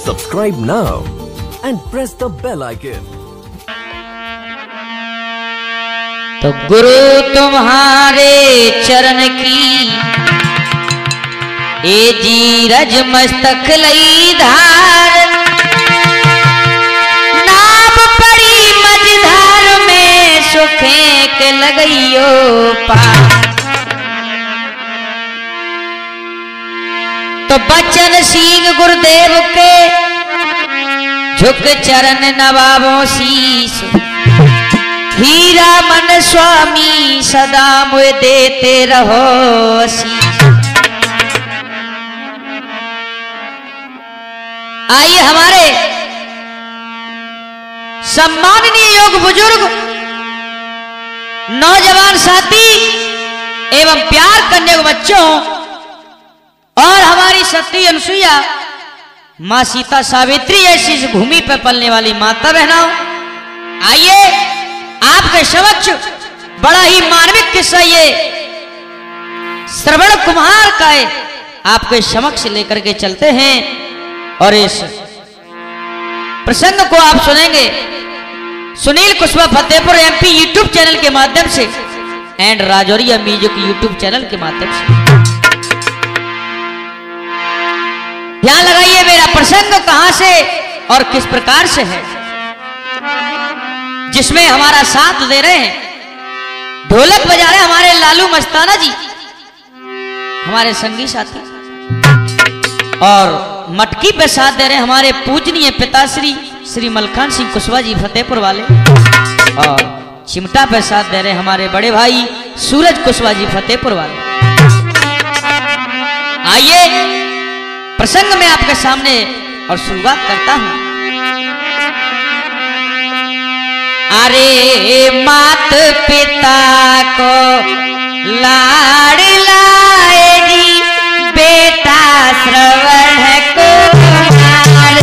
Subscribe now and press the bell icon. तो गुरु तुम्हारे चरण की ए जीरज मस्तक लई धार, नाम पड़ी मझधार में सुखे के लगइयो पार। तो बचन सिंह गुरुदेव के झुक चरण नवाबों शीश, हीरा मन स्वामी सदा मुझे देते रहो आशीष। आइए हमारे सम्माननीय योग बुजुर्ग, नौजवान साथी एवं प्यार करने वाले बच्चों और हमारी सती अनुसुईया, मां सीता सावित्री ऐसी इस भूमि पर पलने वाली माता बहनों, आइए आपके समक्ष बड़ा ही मानविक किस्सा ये श्रवण कुमार का है, आपके समक्ष लेकर के चलते हैं और इस प्रसंग को आप सुनेंगे Sunil Kushwaha Fatehpur MP YouTube channel के माध्यम से and Rajauria music YouTube channel के माध्यम से। ध्यान लगाइए मेरा प्रसंग कहां से और किस प्रकार से है, जिसमें हमारा साथ दे रहे हैं, ढोलक बजा रहे हमारे लालू मस्ताना जी, हमारे संगी साथी, और मटकी पे साथ दे रहे हमारे पूजनीय पिताश्री श्री मलखान सिंह कुशवाहा जी फतेहपुर वाले, और चिमटा पे साथ दे रहे हमारे बड़े भाई सूरज कुशवाहा जी फतेहपुर वाले। आइए प्रसंग में आपके सामने और शुरुआत करता हूं। अरे मात पिता को लाड़ लाएगी, बेटा श्रवण कुमार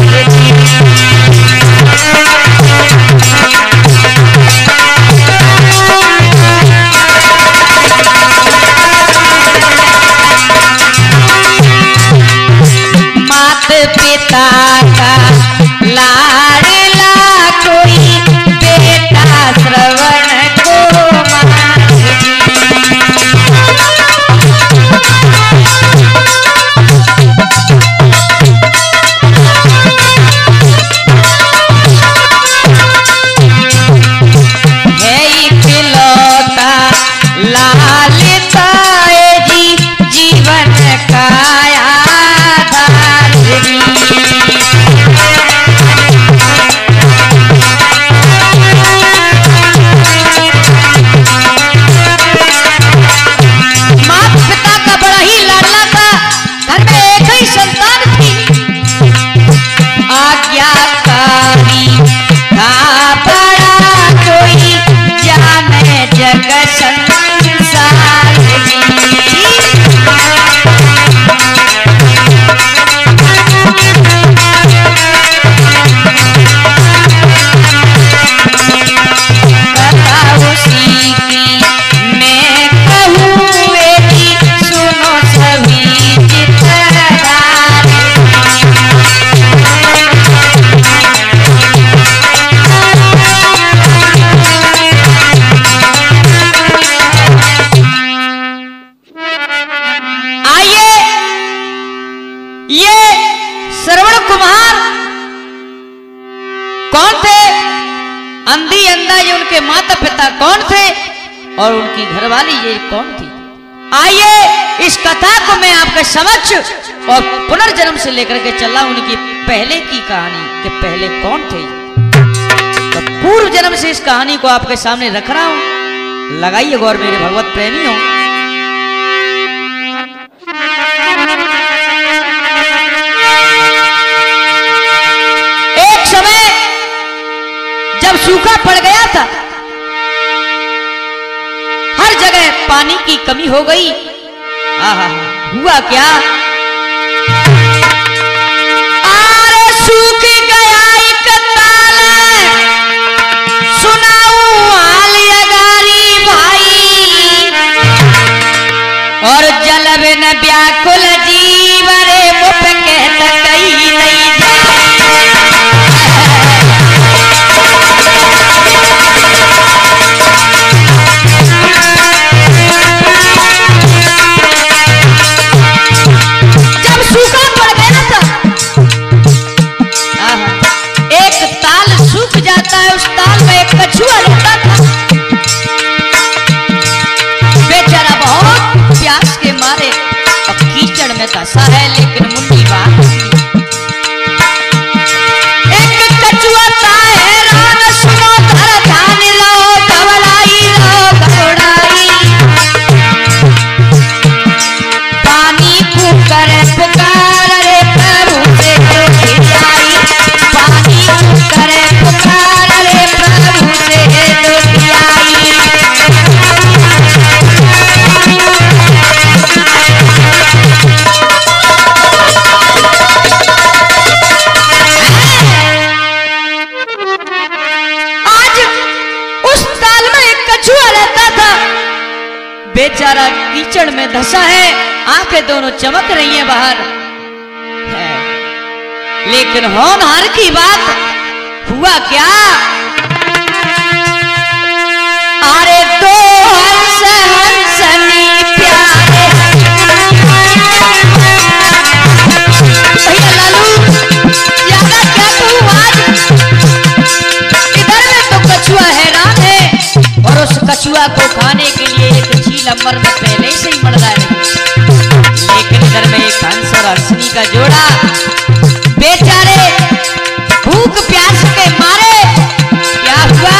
मात पिता का लाडला कोई बेटा श्रवण कुमार। है इकलौता लालिता जी जीवन का अंधी अंधा ये उनके माता पिता कौन थे और उनकी घरवाली ये कौन थी। आइए इस कथा को मैं आपके समक्ष और पुनर्जन्म से लेकर के चला उनकी पहले की कहानी कि पहले कौन थे, तो पूर्व जन्म से इस कहानी को आपके सामने रख रहा हूं। लगाइए गौर मेरे भगवत प्रेमियों। एक समय जब सूखा पड़ गया था, हर जगह पानी की कमी हो गई। आहा, हुआ क्या? आरे सूख गया एक ताल, सुनाऊ हाल अगारी भाई, और जल बिन व्याकुल जीव रे मुझ कहत कही नहीं जाए। आज उस ताल में एक कछुआ रहता था, बेचारा कीचड़ में धंसा है, आंखें दोनों चमक रही हैं बाहर है। लेकिन होनहार की बात हुआ क्या, अरे दो हंस हंसनी प्यारे, भैया लालू ज्यादा क्या कहूं, आज इधर में तो कछुआ हैरान है और उस कछुआ को खाने के लिए एक झील अंबर में पहले से ही मर रहा है। लेकिन इधर में एक हंस और हंसनी का जोड़ा बेचारे भूख प्यास के मारे क्या हुआ,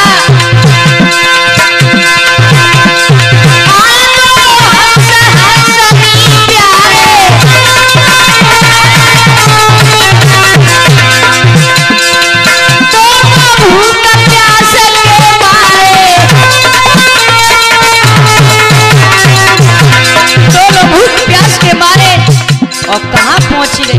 हंस हंसनी प्यारे, दोनों भूख प्यास के मारे, दोनों भूख प्यास के मारे और कहाँ पहुंच गए,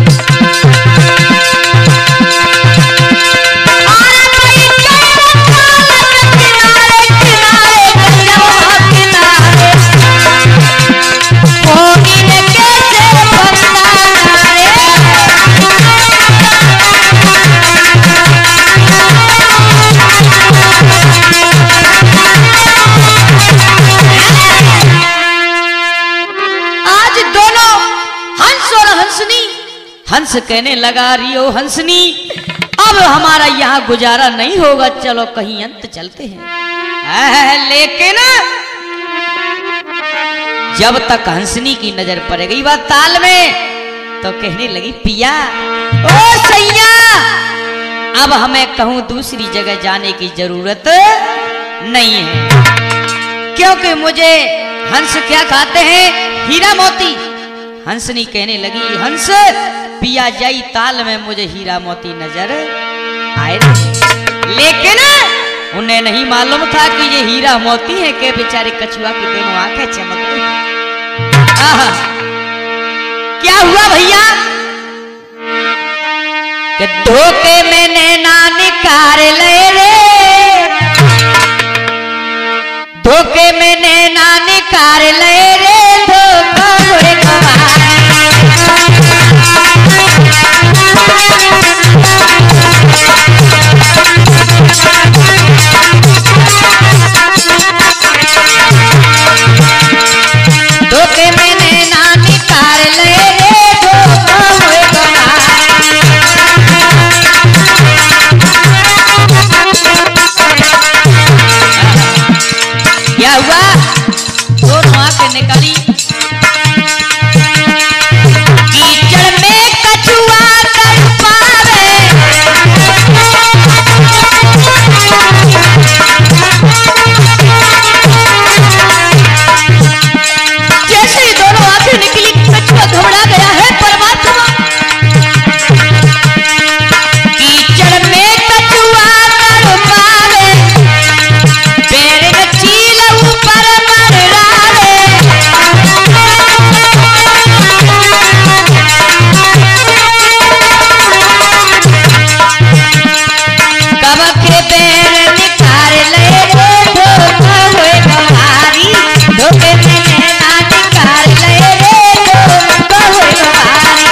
हंस कहने लगा, रियो हंसनी अब हमारा यहाँ गुजारा नहीं होगा, चलो कहीं अंत चलते हैं। लेकिन जब तक हंसनी की नजर पड़ गई वह ताल में, तो कहने लगी, पिया ओ सैया, अब हमें कहूं दूसरी जगह जाने की जरूरत नहीं है, क्योंकि मुझे हंस क्या खाते हैं, हीरा मोती। हंसनी कहने लगी, हंस पिया जाई ताल में मुझे हीरा मोती नजर आए, लेकिन उन्हें नहीं मालूम था कि ये हीरा मोती है कि बेचारे कछुआ की दोनों आंखें चमक रही। क्या हुआ भैया, कि धोखे में नैना निकाल ले रे, धोखे में नैना निकाल ले रे, धोखा हुए धोखे में नैना निकाल ले रे, धोखा हुए क्या हुआ, दोनों आंखें निकली, कीचड़ में कछुआ तड़पावे, जैसे ही दोनों आंखें निकली कछुआ घबरा गया है परमात्मा, कीचड़ में कछुआ तड़पावे, पैर में चील ऊपर मररावे, कब के पैर निकाल ले रे, धोखा हुए गवारी, धोखे में नैना निकाल ले रे, धोखा हुए गवारी।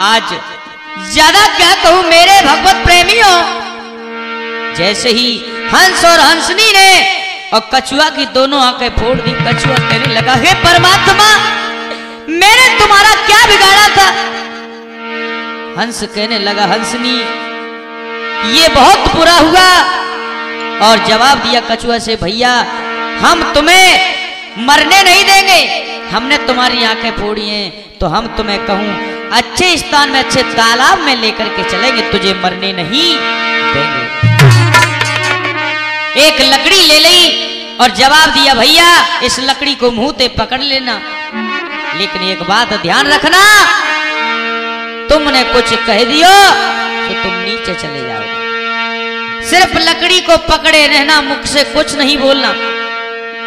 आज ज्यादा क्या कहूं मेरे भगवत प्रेमियों, जैसे ही हंस और हंसनी ने और कछुआ की दोनों आंखें फोड़ दी, कछुआ कहने लगा, हे परमात्मा मैंने तुम्हारा क्या बिगाड़ा था। हंस कहने लगा, हंसनी ये बहुत बुरा हुआ, और जवाब दिया कछुआ से, भैया हम तुम्हें मरने नहीं देंगे, हमने तुम्हारी आंखें फोड़ी हैं तो हम तुम्हें कहूं अच्छे स्थान में, अच्छे तालाब में लेकर के चलेंगे, तुझे मरने नहीं देंगे। एक लकड़ी ले ली और जवाब दिया, भैया इस लकड़ी को मुंह पे पकड़ लेना, लेकिन एक बात ध्यान रखना, तुमने कुछ कह दियो तो तुम नीचे चले जाओ। सिर्फ लकड़ी को पकड़े रहना, मुख से कुछ नहीं बोलना,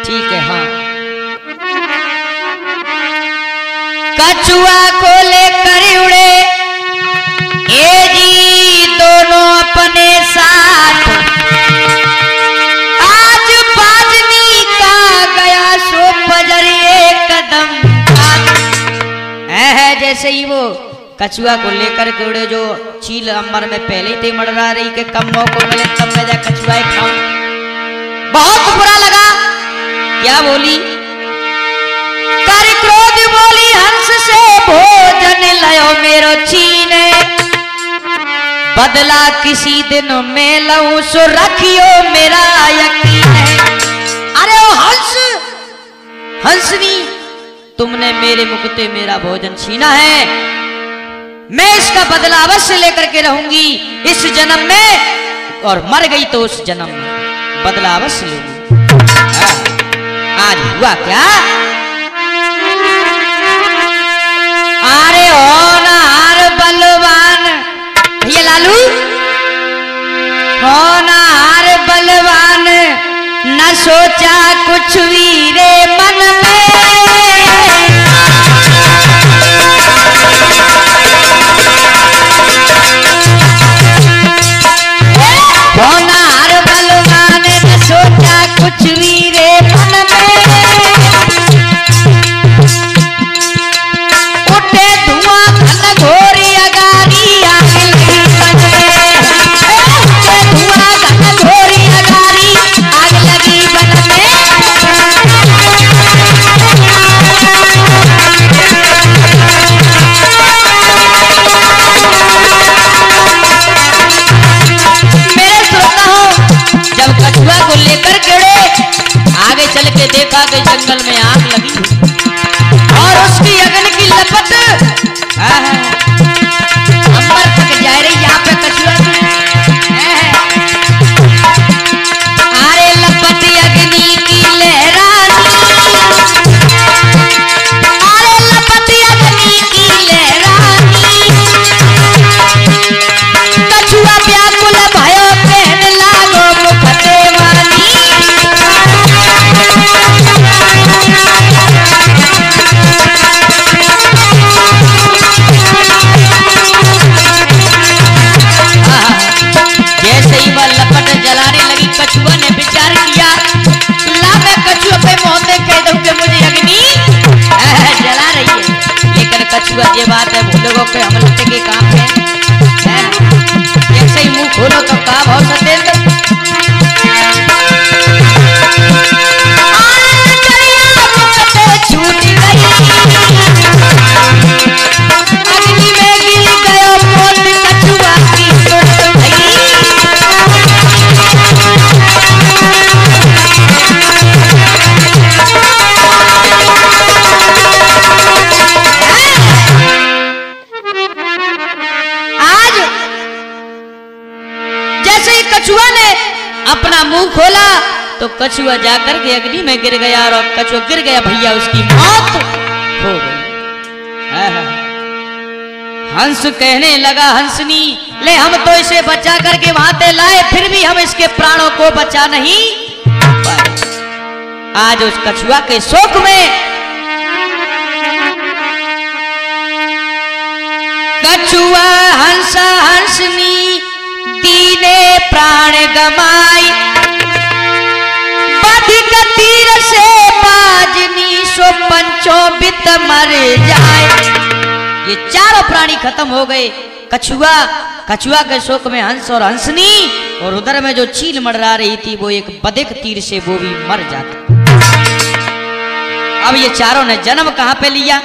ठीक है? हाँ। कछुआ को लेकर उड़े ए जी दोनों अपने साथ, आज बाजनी का गया सो बजरिए कदम। जैसे ही वो कछुआ को लेकर के उड़े, जो चील अंबर में पहले ही मड़रा रही कि कम मौको मिले तब मैं जा कछुआ खाऊं। बहुत बुरा लगा। क्या बोली? कर क्रोध बोली हंस से भोजन लयो मेरो छीने, बदला किसी दिन में लऊं सो रखियो मेरा यकीन है। अरे ओ हंस, हंसनी, तुमने मेरे मुकुटे मेरा भोजन छीना है, मैं इसका बदला अवश्य लेकर के रहूंगी इस जन्म में, और मर गई तो उस जन्म में बदला अवश्य लूंगी। आज हुआ क्या? अरे होनहार बलवान, भैया लालू, होनहार बलवान न सोचा कुछ वीरे मन में, होनहार बलवान न सोचा कुछ वीरे मन में, उठे धुआं घन घोरी अगारी आग लगी बन में, उठे धुआं घन घोरी अगारी आग लगी बन में। जब कछुआ को लेकर गिरे, आगे चल के देखा कि जंगल में आग लगी और उसकी अग्नि की लपट अंबर तक जा रही। यहाँ पे कछुआ अरे लपट अग्नि की लहरानी, अरे लपट अग्नि की लहरानी, कछुआ व्याकुल भयो पहन लागो मुखते वानी। जैसे ही वह लपट जलाने लगी, कछुआ ने विचार किया, ला मैं कछुआ पे मोहते कह दूं कि मुझे अग्नि जला रही है। लेकिन कछुआ ये बात है भूलोगो के हम लट्टे के काम है। जैसे ही मुंह खोलो तो काम हो सतेंद्र, छूट गई अग्नि में गिर गयो मोत, कछुआ की सुन भई। आज जैसे ही कछुआ ने अपना मुंह खोला तो कछुआ जाकर के अग्नि में गिर गया, और कछुआ गिर गया भैया, उसकी मौत हो गई। हंस कहने लगा, हंसनी ले हम तो इसे बचा करके वहां ते लाए, फिर भी हम इसके प्राणों को बचा नहीं पाए। आज उस कछुआ के शोक में कछुआ हंसा हंसनी दीने प्राण गमाई, बधिक तीर से बाजनी सो पंचों बित मर जाए। ये चारों प्राणी खत्म हो गए। कछुआ के शोक में हंस और हंसनी, और उधर में जो चील मड़रा रही थी वो एक बधिक तीर से वो भी मर जाता। अब ये चारों ने जन्म कहां पे लिया?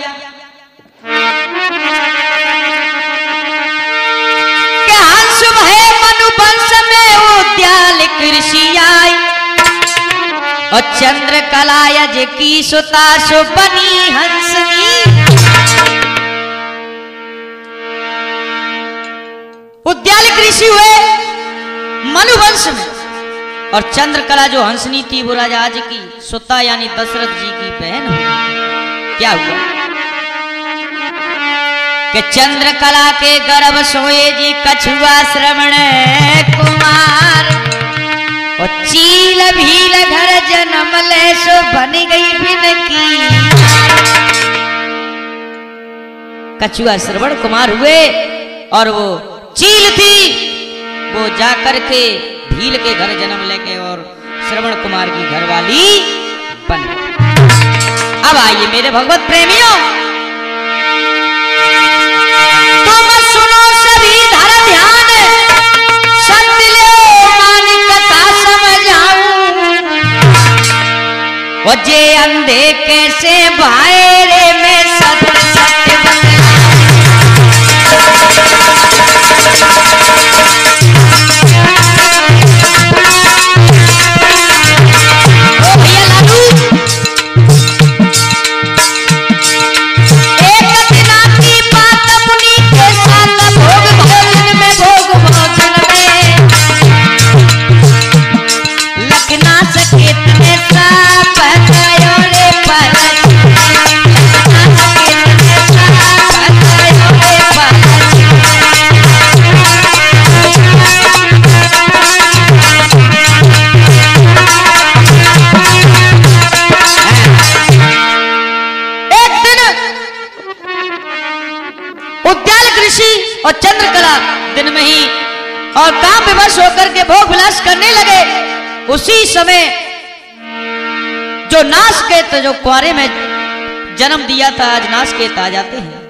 हंस भय मनुवंश में उद्याल कृषि आई, और चंद्र कलायज की सुता सो बनी हंसनी। उद्याल कृषि हुए मनुवंश में, और चंद्रकला जो हंसनी थी वो राजा आज की सुता यानी दशरथ जी की बहन हुई। क्या हुआ? कि चंद्रकला के गर्भ सोए जी कछुआ श्रवण कुमार, और चील भील घर जन्म ले सो बन गई बिन की। कछुआ श्रवण कुमार हुए और वो चील थी, वो जाकर के भील के घर जन्म लेके और श्रवण कुमार की घरवाली बन गई। अब आइए मेरे भगवत प्रेमियों, तुम सुनो सभी धर ध्यान, सत्य लो मान कथा समझाऊं, वो जे अंधे कैसे बाहरे में सत्य सत्य और चंद्रकला दिन में ही और काम विवश होकर के भोग विलास करने लगे। उसी समय जो नासकेत जो कुआरे में जन्म दिया था, आज नासकेत आ जाते हैं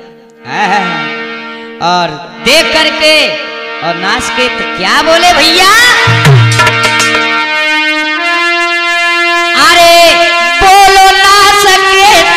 और देख करके और नासकेत क्या बोले भैया, अरे बोलो नासकेत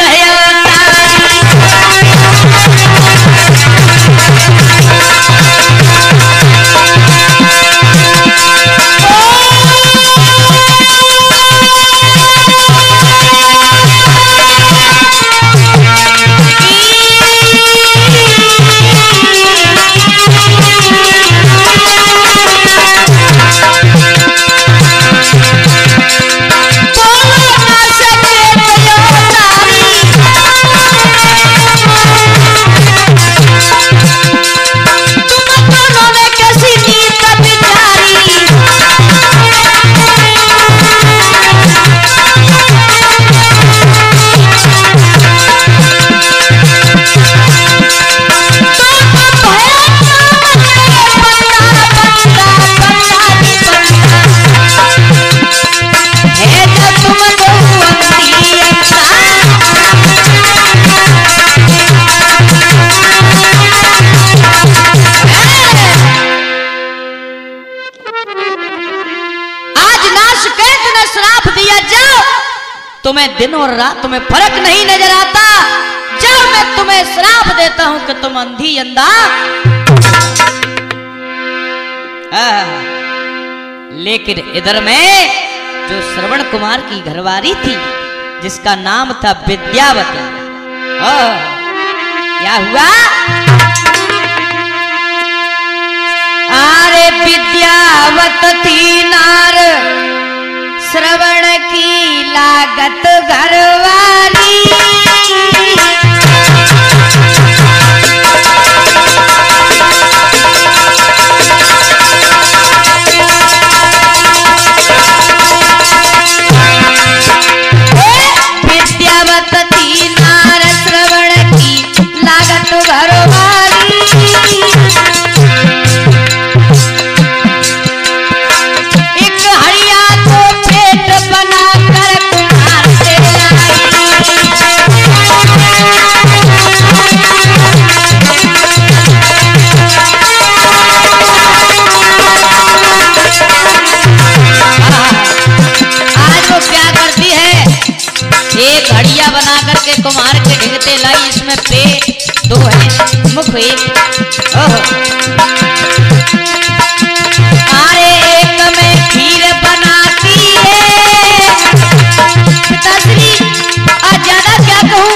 तुम्हें दिन और रात तुम्हें फर्क नहीं नजर आता, जब मैं तुम्हें श्राप देता हूं कि तुम अंधी अंधा। लेकिन इधर में जो श्रवण कुमार की घरवाली थी जिसका नाम था विद्यावती, क्या हुआ, अरे विद्यावत थी नार श्रवण की लागत घरवाली, विद्यावत थी नार श्रवण की लागत घरवाली, एक हरिया को पेट बनाकर कुमार से लाई, आज वो क्या करती है, एक हड़िया बना करके कुमार के ढिगते लाई, इसमें पेट दो है, मुख एक, अरे एक में खीर बनाती है, पिताश्री आज ज्यादा क्या कहूँ,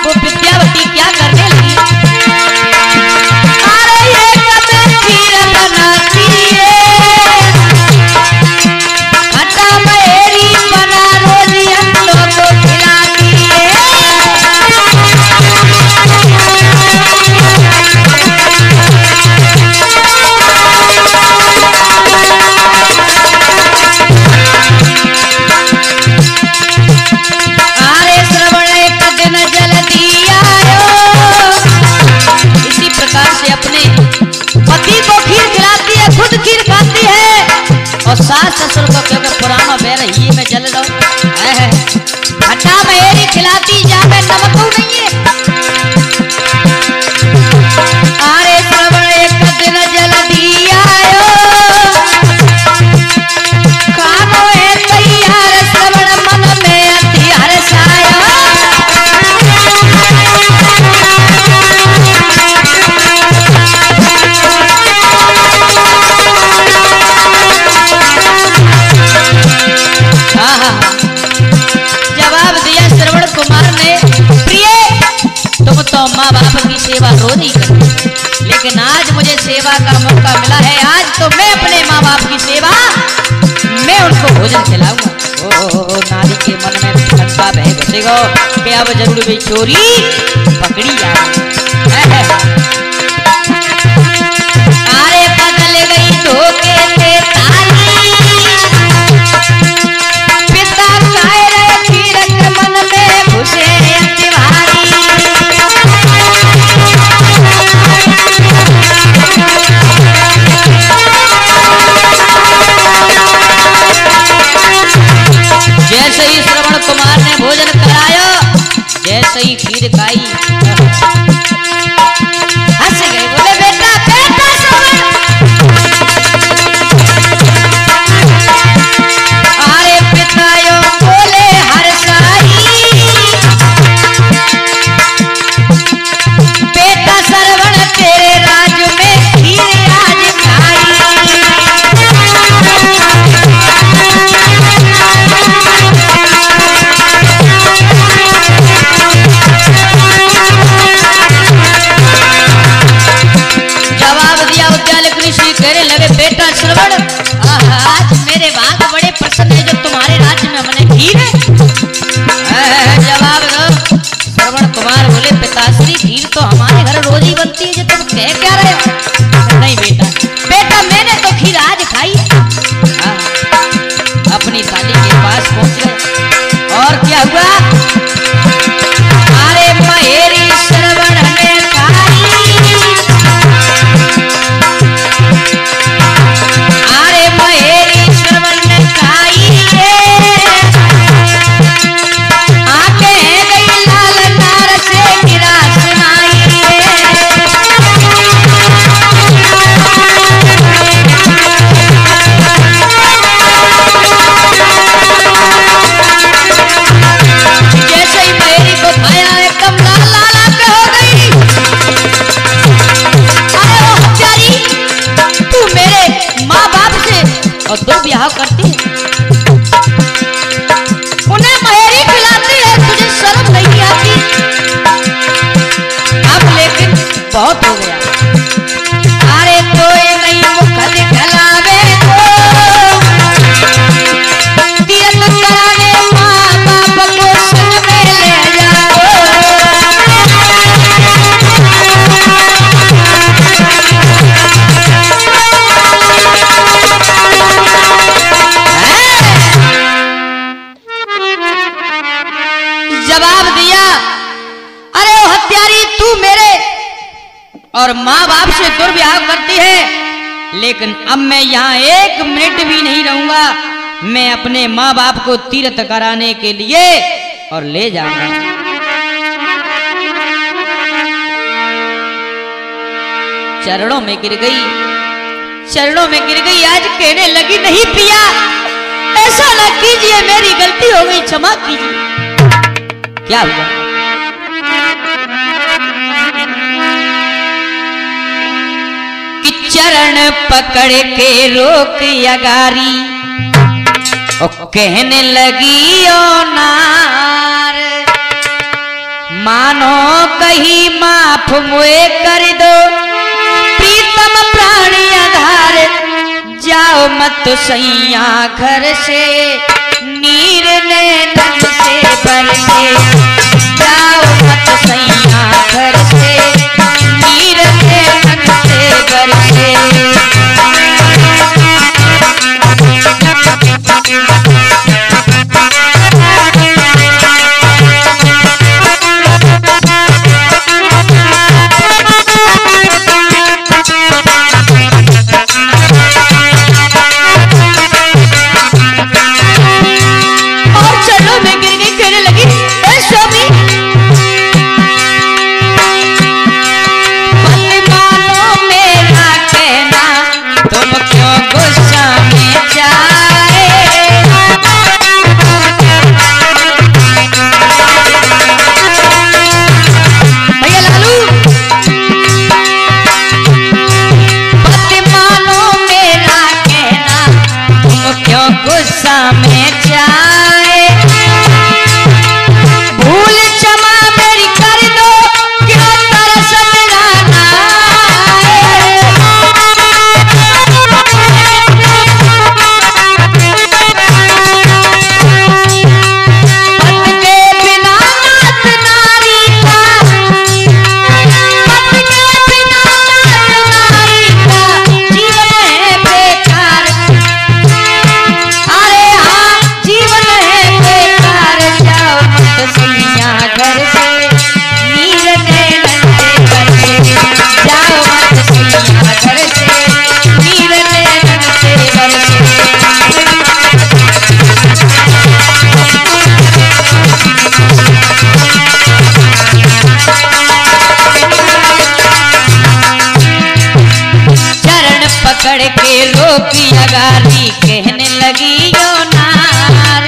वो विद्यावती क्या करने लगी, अरे एक में खीर बनाती है, खट्टा मेरी बना रोजी हम लोग को खिलाती है, सास ससुर को क्योंकि पुराना बैर ही में जल लो हटा मेरी खिलाती जा मैं नमक नहीं है अरे श्रवण एक दिन जल्दी आयो खानो है तैयार श्रवण मन में अति हर्ष आयो जवाब दिया श्रवण कुमार ने प्रिय तुम तो माँ बाप की सेवा रोज ही करते लेकिन आज मुझे सेवा का मौका मिला है आज तो मैं अपने माँ बाप की सेवा मैं उनको भोजन खिलाऊंगा ओ नारी के मन में शंका बह घुसेगा कि अब जरूर भी चोरी पकड़ी जाए अरे बदल गई धोखे से ताली पिता कायर फिरत मन में घुसे तिवारी जैसे ही श्रवण कुमार ने भोजन कराया जैसे ही खीर खाई हंस गए बोले बेटा बेटा श्रवण अरे पितायो बोले हर्षाई बेटा श्रवण तेरे राज में खीर आज खाई जवाब दिया उद्याल कृषि कहने लगे बेटा श्रवण आज मेरे बाग बड़े प्रसन्न है जो तुम्हारे राज्य में हमने खीर जवाब दो श्रवण कुमार बोले पिताश्री खीर तो हमारे घर रोज ही बनती है जो तुम कह क्या रहे हो नहीं बेटा बेटा मैंने तो खीर आज खाई अपनी थाली के पास पहुंच गए और क्या हुआ अरे महेरी श्रवण ने अरे महेरी श्रवण ने खाई आके गई लाल नार से गिरा सुनाई जैसे ही महेरी को खाया एकदम लाल लाल पे हो गई अरे ओ हत्यारी तू मेरे माँ बाप से और दुर्व्यवहार करती है उन्हें महेरी खिलाती है तुझे शर्म नहीं आती अब लेकिन बहुत हो गया अरे तो ये नहीं मुख दिखलावे तीरथ कराने माँ बाप को संग में ले जाओ जवाब दिया अरे ओ हत्यारी तू मेरे और माँ बाप से दुर्व्यवहार करती है लेकिन अब मैं यहाँ एक मिनट भी नहीं रहूंगा मैं अपने माँ बाप को तीर्थ कराने के लिए और ले जाऊंगा चरणों में गिर गई आज कहने लगी नहीं पिया ऐसा ना कीजिए मेरी गलती हो गई क्षमा कीजिए क्या हुआ कि चरण पकड़ के रोक अगारी और कहने लगी ओ नार मानो कहीं माफ मुए कर दो प्रीतम प्राणी आधार जाओ मत सैया घर से नीर नैनन से बरसे जाओ मत सैया घर से नीर नैनन से बरसे गुस्सा में जाए। भैया लालू बात मानो मेरा कहना, तुम क्यों गुस्सा में जाए। भूल क्षमा मेरी कर दो, क्यों तरस मेरा ना आए। पत के बिना नात नारी का, पत के बिना नात नारी का जीवन है बेकार। अरे हाँ जीवन है बेकार, जाओ मत सैया घर से, नीर नैनन से बरसे। जाओ मत सैया घर से, नीर नैनन से बरसे। चरण पकड़ के रोकी अगारी, कहने लगी यो नार,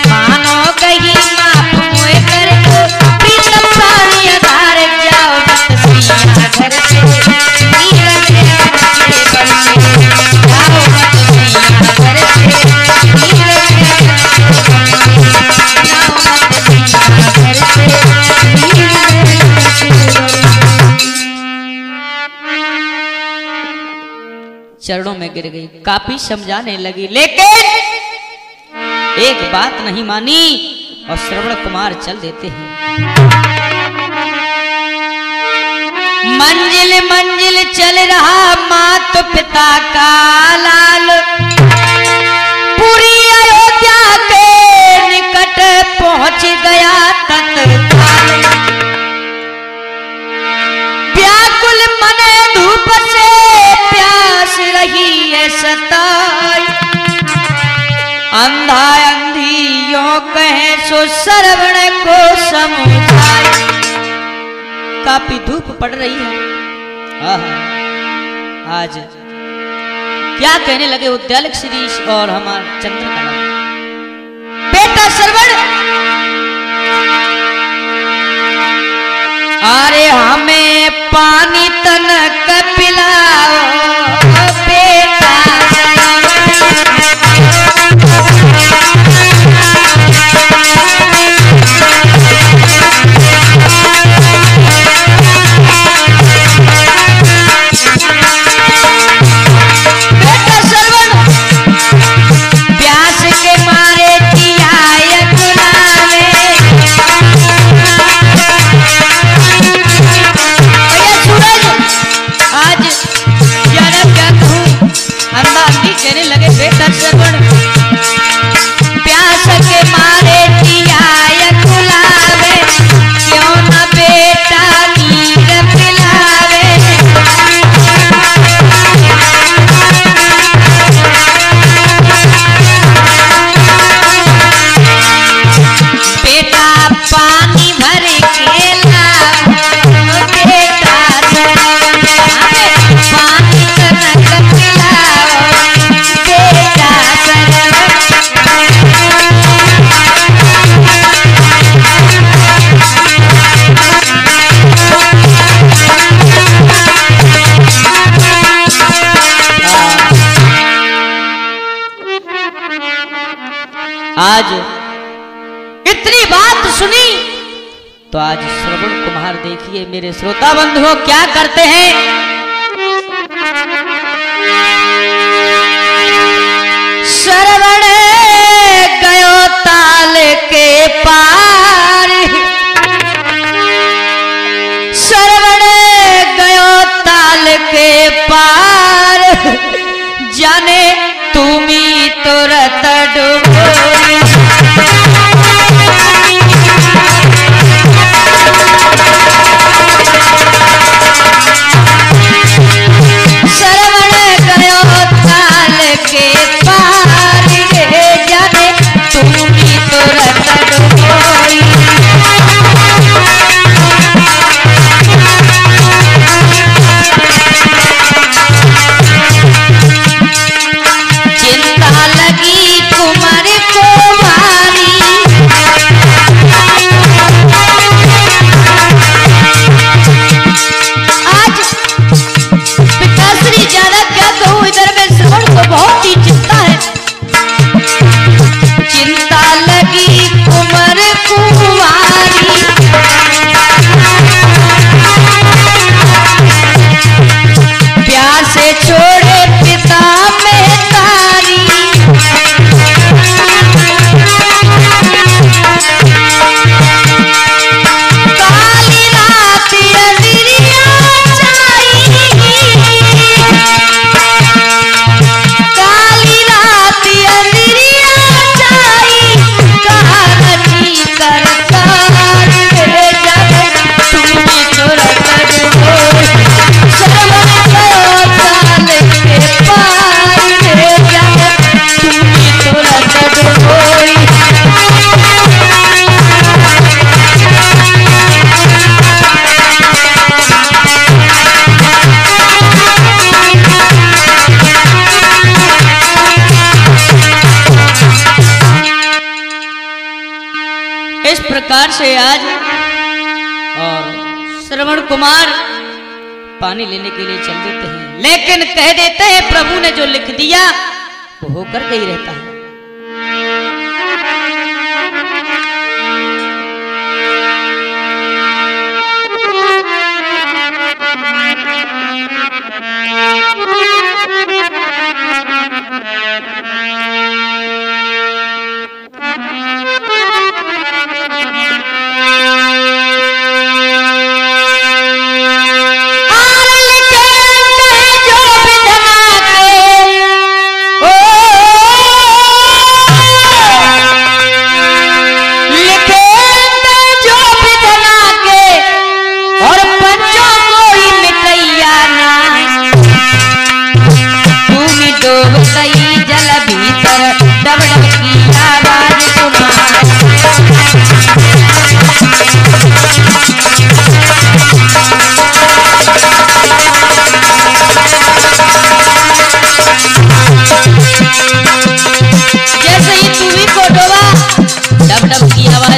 मानो कहीं माफ मुए कर दो, प्रीतम सारी आधार। जाओ मत सैया घर से, नीर नैनन से बरसे। जाओ मत सैया घर से, नीर नैनन से बरसे। जाओ मत सैया घर से, नीर नैनन से बरसे। चरणों में गिर गई, काफी समझाने लगी, लेकिन एक बात नहीं मानी और श्रवण कुमार चल देते हैं। मंजिल मंजिल चल रहा मात पिता का लाल, पूरी अयोध्या के निकट पहुंच गया तत्काल। व्याकुल मन धूप से प्यास रही है सताई, अंधा अंधियों कहे सो श्रवण को समझाए। काफी धूप पड़ रही है। आज क्या कहने लगे उद्यालक शिरीष और हमारे चंद्रकला। बेटा श्रवण, अरे हमें पानी तनक पिलाओ बेटा। बेटा श्रवण, प्यास के मारे जिया गुलावे। आज यारा क्या कहूँ, अंधा अंधी कहने लगे बेटा श्रवण, प्यास के मारे जिया गुलावे, क्यों न बेटा नीर पिलावे। बेटा पानी भर के लाओ बेटा श्रवण, पानी तनक पिलाओ बेटा श्रवण। आज इतनी बात सुनी तो आज श्रवण कुमार देखिए मेरे श्रोता बंधुओं क्या करते हैं। श्रवण गयो ताल के पार, श्रवण गयो ताल के पार, जाने तुम्ही तुरत डुबोई। श्रवण गयो ताल के पार, जाने तुम्ही तुरत डुबोई। प्रकार से आज और श्रवण कुमार पानी लेने के लिए चल देते हैं, लेकिन कह देते हैं प्रभु ने जो लिख दिया वो होकर के ही रहता है।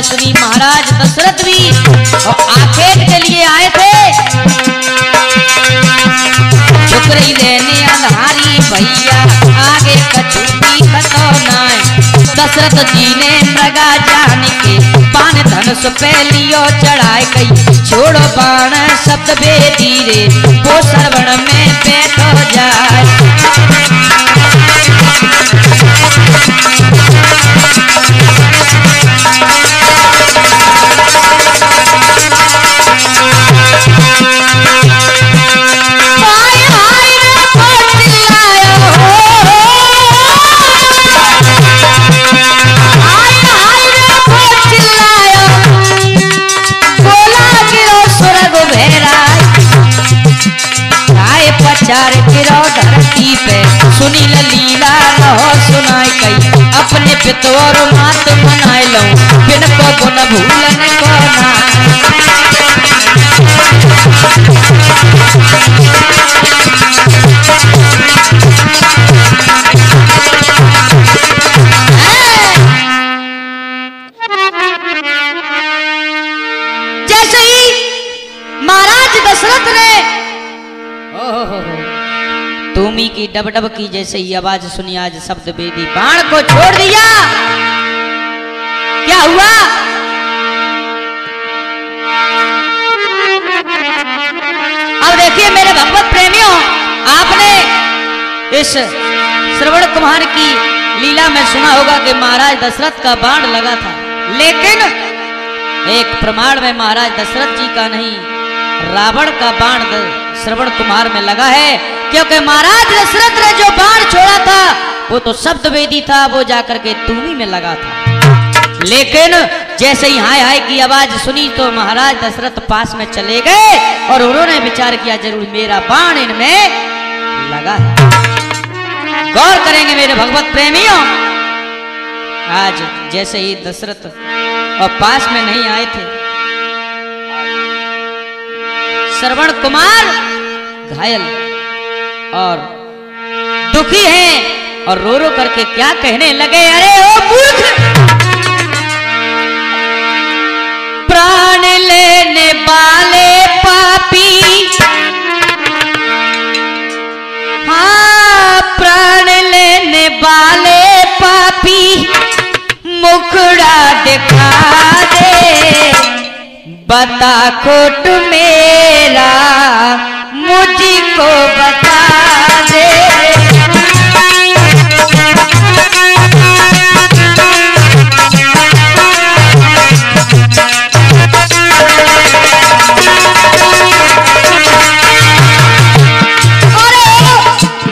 सुनी महाराज दशरथ भी और आखेट के लिए आए थे। चुकरी लेने अंधारी भैया आगे कचूती खतौनाए। दशरथ जी ने मृगा जान के पान धनुष पे लियो चढ़ाए गई। छोड़ो बाण शब्द बेदी रे वो श्रवण में बैठो जाए। चार गिरो धरती पे सुनी लीला रहो सुनाई कई। अपने पितोर मात मनाए लो बिन को गुन भूलन को ना। जैसे ही महाराज दशरथ ने तुमी की डब डब की जैसे ही आवाज सुनी, आज शब्द बेदी बाण को छोड़ दिया। क्या हुआ? अब देखिए मेरे भगवत प्रेमियों, आपने इस श्रवण कुमार की लीला में सुना होगा कि महाराज दशरथ का बाण लगा था, लेकिन एक प्रमाण में महाराज दशरथ जी का नहीं, रावण का बाण श्रवण कुमार में लगा है। क्योंकि महाराज दशरथ ने जो बाण छोड़ा था वो तो शब्द वेदी था, वो जाकर के तुमी में लगा था। लेकिन जैसे ही हाय हाय की आवाज सुनी तो महाराज दशरथ पास में चले गए और उन्होंने विचार किया जरूर मेरा बाण इनमें लगा है। गौर करेंगे मेरे भगवत प्रेमियों, आज जैसे ही दशरथ और पास में नहीं आए थे, श्रवण कुमार घायल और दुखी हैं और रो रो करके क्या कहने लगे, अरे ओ मूर्ख, प्राण लेने वाले पापी, हाँ प्राण लेने वाले पापी, मुखड़ा दिखा दे, बता खोट मेरा मुझको बता दे।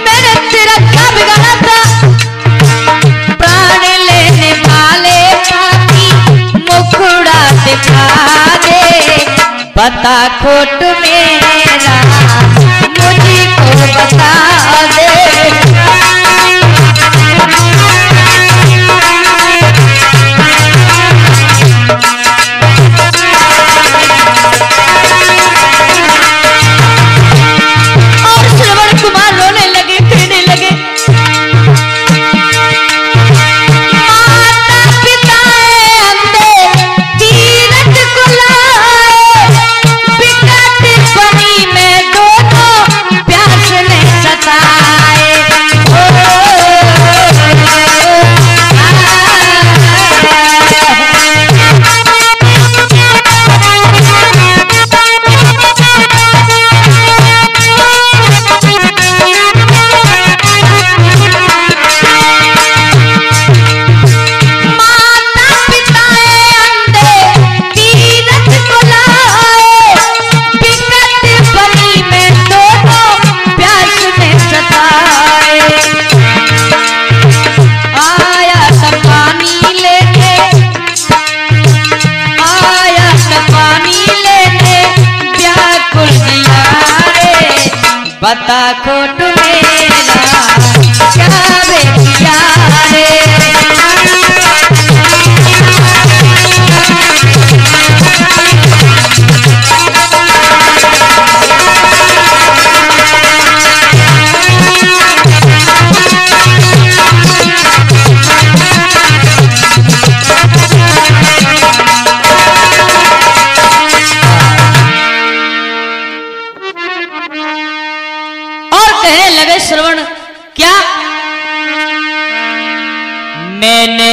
मैंने तेरा क्या बिगाड़ा था, प्राण लेने वाले पापी, मुखड़ा दिखा दे, बता खोट मेरा मुझको बता दे। और श्रवण कुमार रोने लगे, कहने लगे, माता पिता अंधे, तीर बता खोट मेरा क्या बेटिया रे। श्रवण क्या मैंने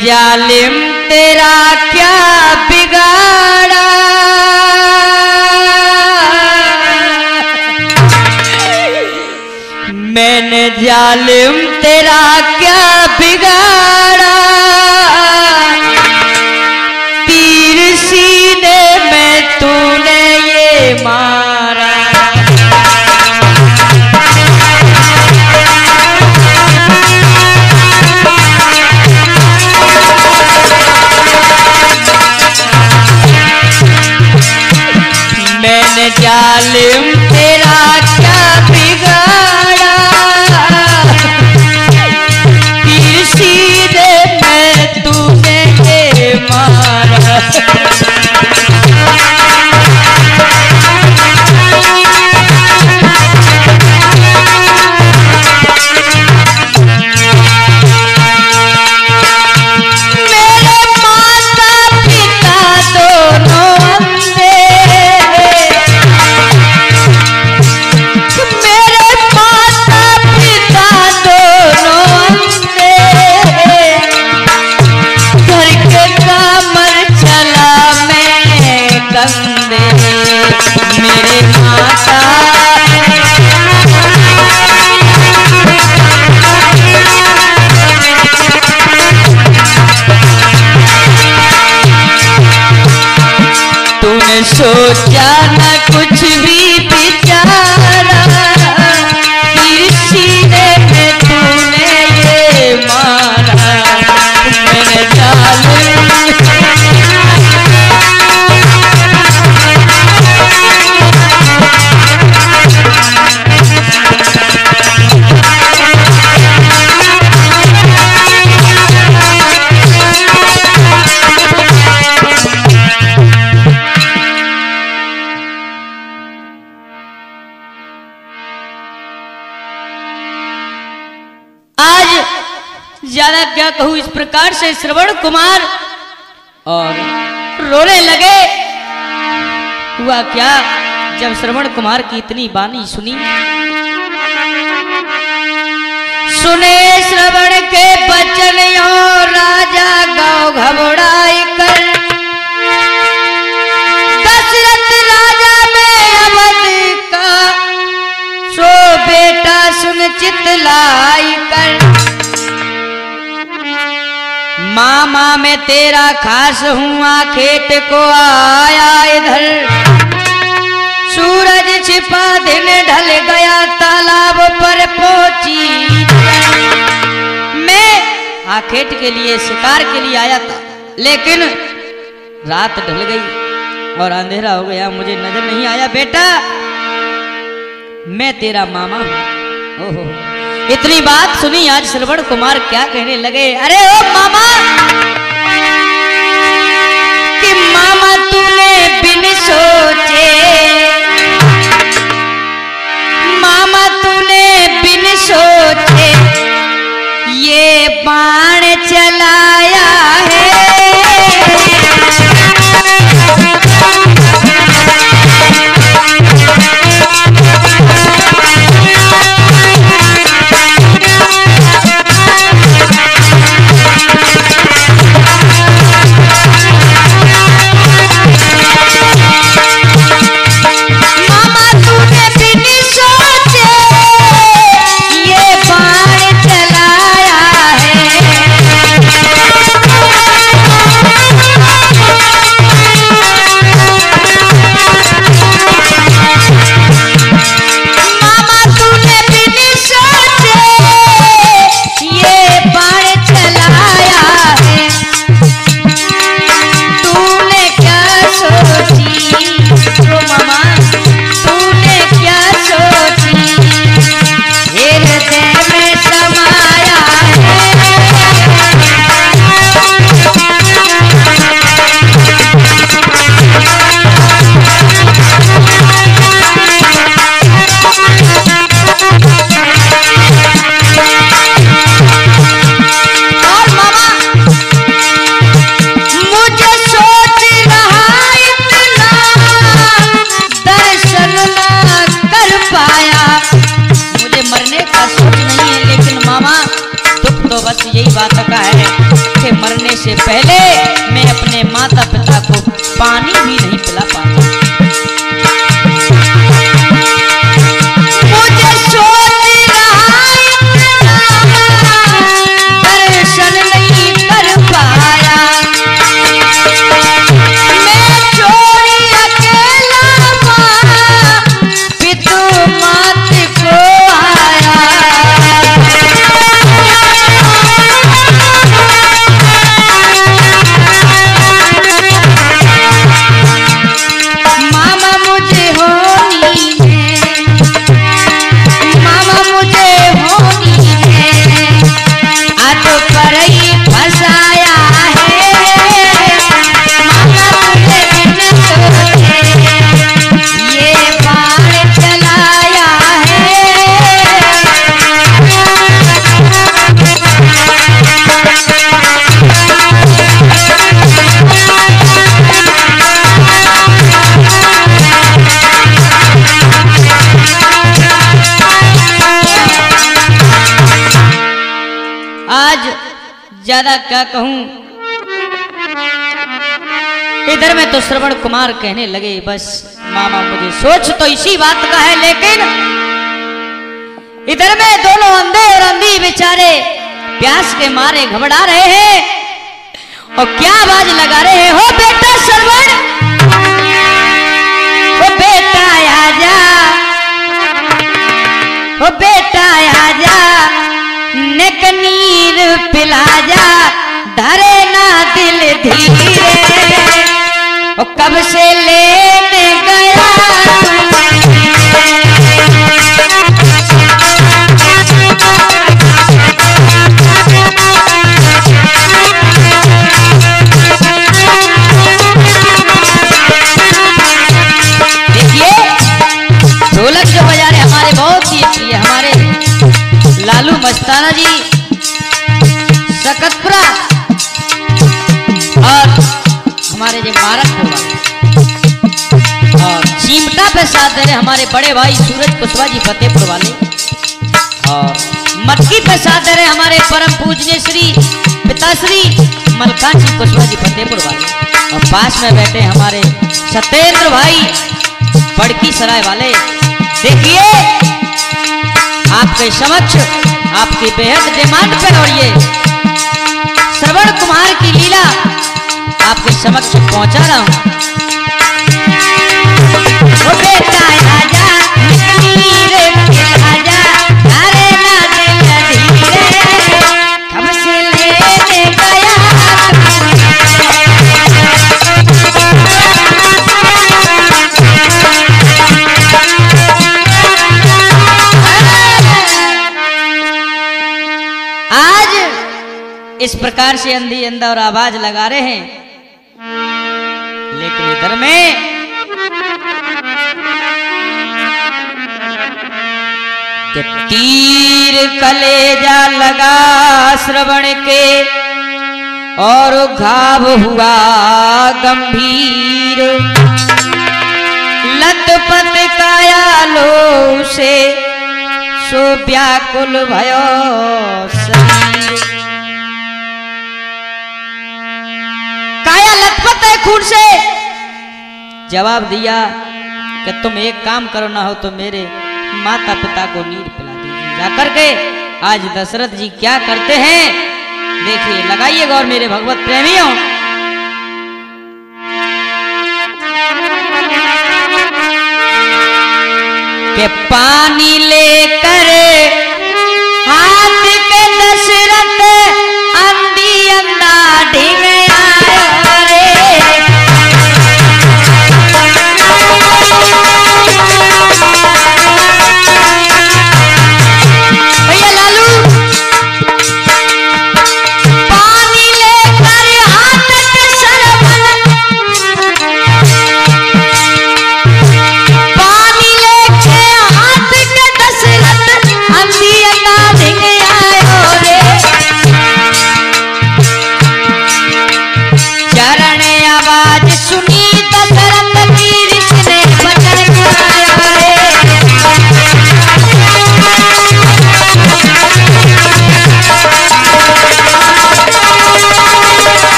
जालिम तेरा क्या बिगाड़ा। मैंने जालिम तेरा क्या बिगाड़ा। तीर सीने में तूने ये मारा। मैंने जालिम तेरा क्या बिगाड़ा। तीर सीने में तूने ये मारा। सोचा न कुछ भी बिचारा। तीर सीने में तूने ये मारा। मैंने जालिम ज्यादा क्या कहूं। इस प्रकार से श्रवण कुमार और रोने लगे। हुआ क्या जब श्रवण कुमार की इतनी बानी सुनी। सुने श्रवण के बचन और राजा गाँव घबराई कर। दशरथ राजा में अवध का सो बेटा सुन चितलाई कर। मामा मैं तेरा खास हूँ खेत को आया इधर। सूरज छिपा दिन ढल गया तालाब पर पहुंची। मैं आखेट के लिए शिकार के लिए आया था, लेकिन रात ढल गई और अंधेरा हो गया, मुझे नजर नहीं आया। बेटा मैं तेरा मामा हूँ। ओहो इतनी बात सुनी आज श्रवण कुमार क्या कहने लगे। अरे ओ मामा कि मामा तूने बिन सोचे। मामा तूने बिन सोचे ये बाण चलाया है। रखा है कि मरने से पहले मैं अपने माता पिता को पानी भी नहीं पिला पाता। मुझे सोच रहा दर्शन नहीं कर पाया, मैं चोरी अकेला पितु मात को आया। मामा मुझे होनी है, मामा मुझे होनी है, आज पर ही फंसाया है, मामा मुझे बिन सोचे ये बाण चलाया है। आज ज्यादा क्या कहूं, इधर में तो श्रवण कुमार कहने लगे बस मामा मुझे सोच तो इसी बात का है, लेकिन इधर में दोनों अंधे और अंधी बेचारे प्यास के मारे घबरा रहे हैं और क्या आवाज लगा रहे हैं, हो बेटा श्रवण, हो बेटा आजा, हो बेटा आजा, नेक नीर पिला जा, धरे ना दिल धीरे, ओ कब से लेने गया देखिए ढोलक जो बजा रहे हमारे बहुत ही प्रिय हमारे लालू मस्ताना जी सकतपुरा और हमारे जो मारक और चिमटा पे साथ दे रहे हमारे बड़े भाई सूरज कुशवाहा जी फतेहपुर वाले, और मटकी पे साथ दे रहे हमारे परम पूजनीय श्री पिताश्री मलकान जी कुशवाहा जी फतेहपुर वाले, और पास में बैठे हमारे सत्येंद्र भाई बड़की सराय वाले। देखिए आपके समक्ष आपकी बेहद डिमांड पे और ये श्रवण कुमार की लीला आपके समक्ष पहुंचा रहा हूं। ओ बेटा आजा, नीर आजा, धरे ना दिल धीरे, कब से लेने गया आज इस प्रकार से अंधी अंधा और आवाज लगा रहे हैं, लेकिन इधर में कि तीर कलेजा लगा श्रवण के और घाव हुआ गंभीर, लतपत काया लो से सो व्याकुल भयो शरीर। काया लतपत है खून से, जवाब दिया कि तुम एक काम करो, ना हो तो मेरे माता पिता को नीर पिला दीजिए। जाकर के आज दशरथ जी क्या करते हैं देखिए, लगाइए गौर मेरे भगवत प्रेमियों। के पानी लेकर हाथ के दशरथ अंधी अंधा ढिंग आया रे, भैया लालू पानी लेकर हाथ के श्रवण, पानी लेके हाथ के दशरथ अंधी अंधा ढिंग आया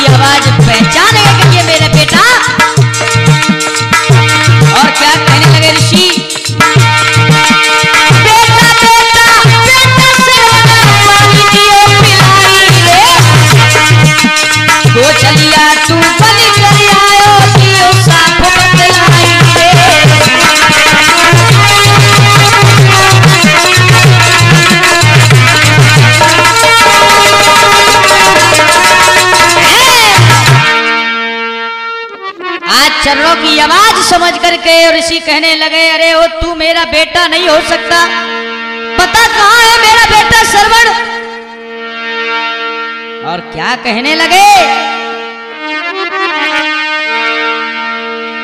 आवाज पहचानेगा कि ये मेरा बेटा। और क्या कहने लगे ऋषि, बेटा बेटा बेटा सरवण पानी दियो पिलाई रे, तो चलिया तू बलि कर आयो दियो साफ बतलाई रे। आज चरणों की आवाज समझ करके ऋषि कहने लगे, अरे वो तू मेरा बेटा नहीं हो सकता, पता कहां है मेरा बेटा श्रवण। और क्या कहने लगे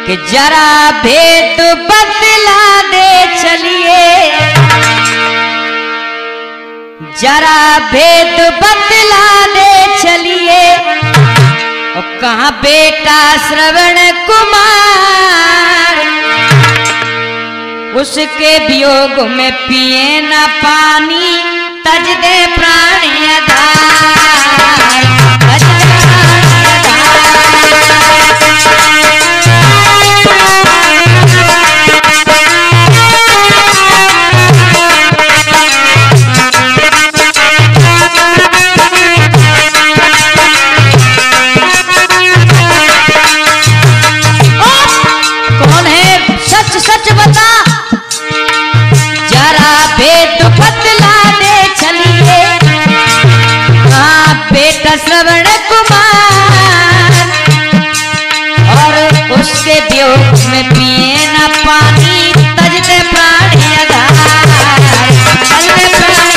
कि जरा भेद बदला दे चलिए, जरा भेद बदला दे चलिए, और कहाँ बेटा श्रवण कुमार, उसके वियोग में पिए न पानी, तज दे प्राणी आधार, तज दे सच बता, जरा भेद बतला दे चलिए, हाँ बेटा श्रवण कुमार, और उसके वियोग में पिए न पानी, तज दे प्राणी आधार, तज दे प्राणी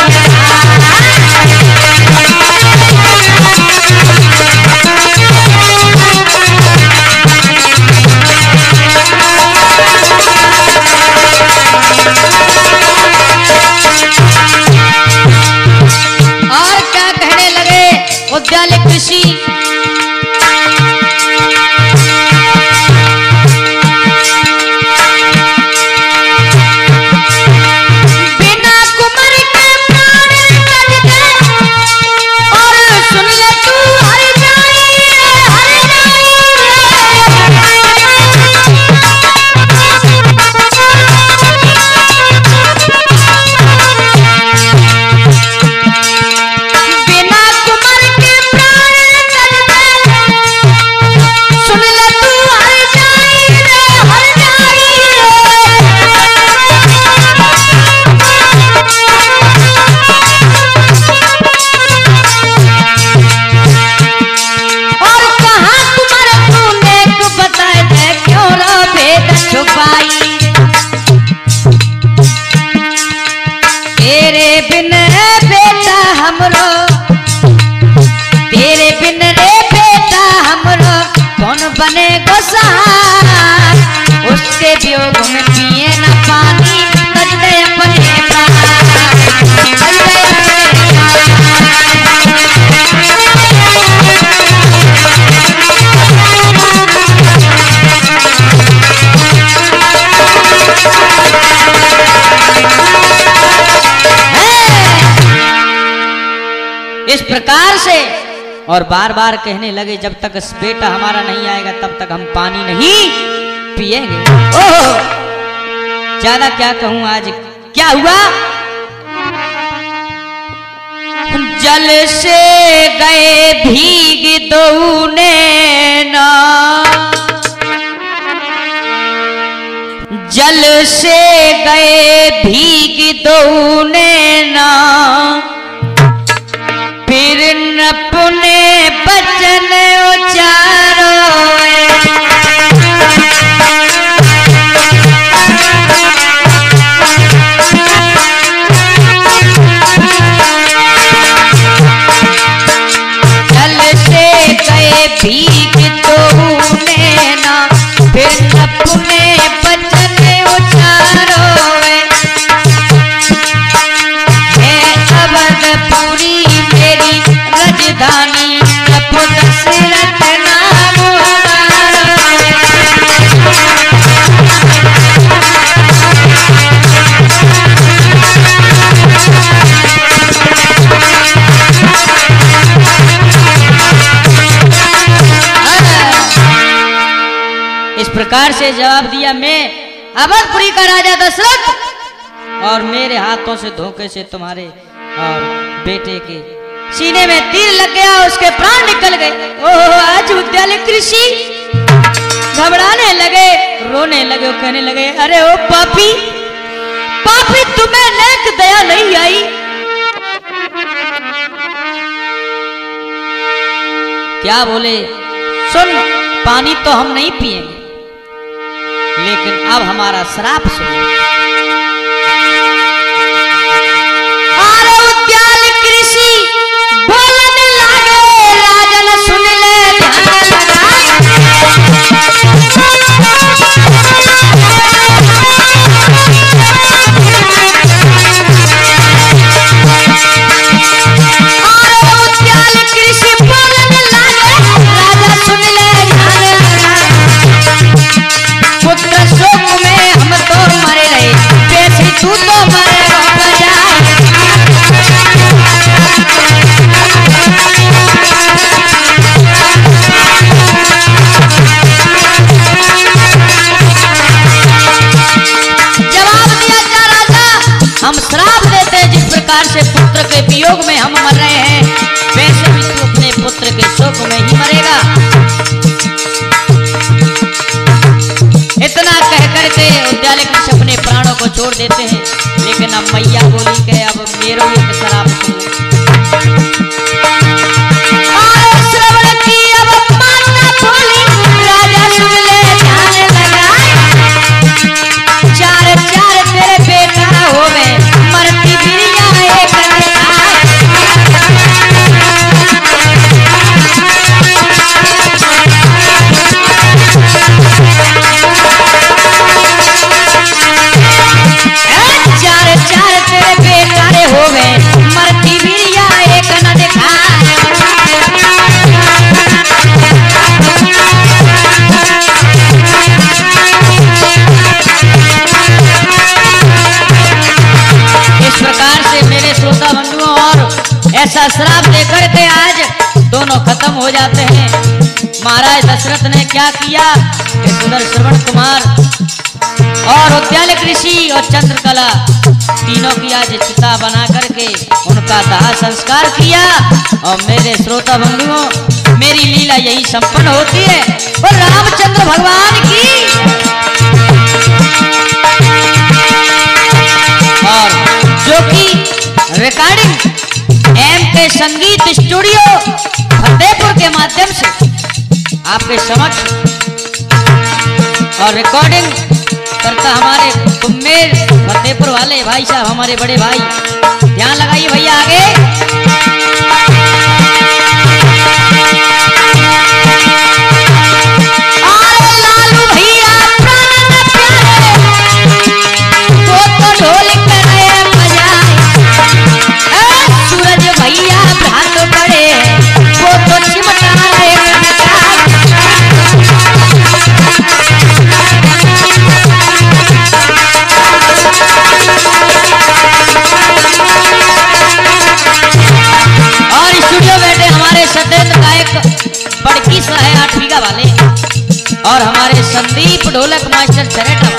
उद्यालय कृषि। बिना कुमार के प्राण तज दे, और सुन ले तू हर जाई तेरे बिन बेटा हमरो, तेरे बिन रे बेटा हमरो, कौन बने गोसार, उसके वियोग में पिए न पानी, तज दे अपने प्राण, तज दे इस प्रकार से। और बार बार कहने लगे, जब तक बेटा हमारा नहीं आएगा तब तक हम पानी नहीं पिएंगे। ओह, ज्यादा क्या कहूं, आज क्या हुआ, जल से गए भीग दो नैना, जल से गए भीग दो नैना, फिर न पुने बचन उचारो, जल से गए भीग दो नैना, फिर न पुने बचन उचारो, है अवर इस प्रकार से जवाब दिया, मैं अवधपुरी का राजा दशरथ, और मेरे हाथों से धोखे से तुम्हारे और बेटे के सीने में तीर लग गया, उसके प्राण निकल गए। ओह, आज उद्यालय कृषि घबराने लगे, रोने लगे, कहने लगे, अरे ओ पापी पापी, तुम्हें नेक दया नहीं आई। क्या बोले, सुन, पानी तो हम नहीं पिएंगे, लेकिन अब हमारा श्राप सुनो। उद्याल कृषि बोलने लगे, राजन सुन ले ध्यान उद्याल कृषि बोलने लगे, राजा सुन ले पुत्र शोक में हम तो मरे रहे, बेसी तू तो मरे प्रजा। जवाब दिया जा राजा, हम श्राप देते हैं, जिस प्रकार से पुत्र के वियोग में हम मर रहे हैं, वैसे भी तू अपने पुत्र के शोक में ही मरेगा। इतना कह करके उद्यालय कृष्ण अपने प्राणों को छोड़ देते हैं, लेकिन अब मैया बोली के अब मेरो एक शराब सुनो। श्रवण की अब मान्ना बोली, राजा सुन ले ध्यान लगाए, चार चार तेरे बेटा होवे, मरती बिरिया एक चार चार तेरे बेटा होवे, मरती बिरिया एक न देखा। इस प्रकार से मेरे श्रोता बंधुओं और ऐसा श्राप देकर के आज दोनों खत्म हो जाते हैं। महाराज दशरथ ने क्या किया, सुंदर श्रवण कुमार और उद्यालय कृषि और चंद्रकला तीनों की आज चिता बना करके उनका दाह संस्कार किया। और मेरे श्रोता बंधुओं, मेरी लीला यही संपन्न होती है। और रामचंद्र भगवान की और जो कि रिकॉर्डिंग एमके संगीत स्टूडियो फतेहपुर के माध्यम से आपके समक्ष और रिकॉर्डिंग करता हमारे कुम्मेर फतेहपुर वाले भाई साहब, हमारे बड़े भाई, ध्यान लगाइए भैया आगे। लालू भैया प्राण प्यारे, वो तो ढोल करे बजाए, सूरज भैया हाथ बड़े, वो तो चिमटा रहे और स्टूडियो बैठे हमारे सत्येंद्र गायक बड़की सा है 8 बीघा वाले, और हमारे संदीप ढोलक मास्टर चरेटा।